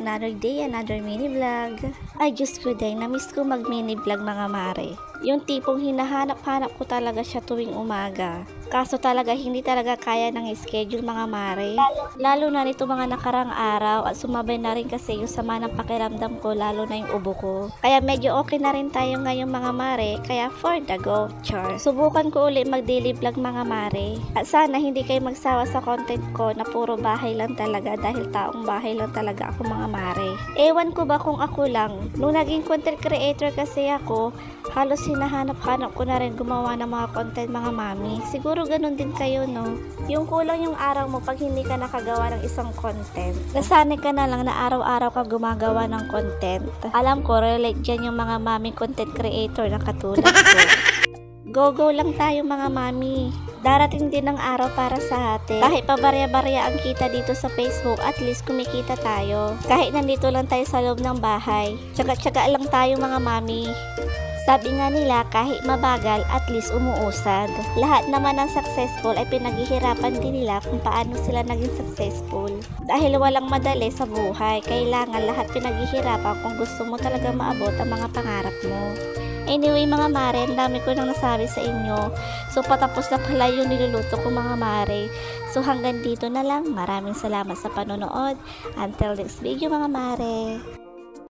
another day, another mini vlog. Ay Diyos ko day, namiss ko mag mini vlog mga mare. Yung tipong hinahanap-hanap ko talaga siya tuwing umaga. Kaso talaga hindi talaga kaya ng schedule mga mare. Lalo na nito mga nakarang araw at sumabay na rin kasi yung sama ng pakiramdam ko, lalo na yung ubo ko. Kaya medyo okay na rin tayo ngayon mga mare, kaya for the go, char. Subukan ko ulit mag daily vlog mga mare. At sana hindi kayo magsawa sa content ko na puro bahay lang talaga dahil taong bahay lang talaga ako mga mare. Ewan ko ba kung ako lang. Nung naging content creator kasi ako, halos hinahanap-hanap ko na rin gumawa ng mga content mga mami. Siguro ganun din kayo no. Yung kulang yung araw mo pag hindi ka nakagawa ng isang content. Nasanay ka na lang na araw-araw ka gumagawa ng content. Alam ko, relate dyan yung mga mami content creator na katulad ko. Go-go lang tayo mga mami. Darating din ang araw para sa atin. Kahit pa barya-barya ang kita dito sa Facebook, at least kumikita tayo. Kahit nandito lang tayo sa loob ng bahay. Tsaga-tsaga lang tayo mga mami. Sabi nga nila, kahit mabagal, at least umuusad. Lahat naman ng successful ay pinaghihirapan din nila kung paano sila naging successful. Dahil walang madali sa buhay, kailangan lahat pinaghihirapan kung gusto mo talaga maabot ang mga pangarap mo. Anyway mga mare, ang dami ko nang nasabi sa inyo. So patapos na pala yung niluluto ko mga mare. So hanggang dito na lang. Maraming salamat sa panonood. Until next video mga mare.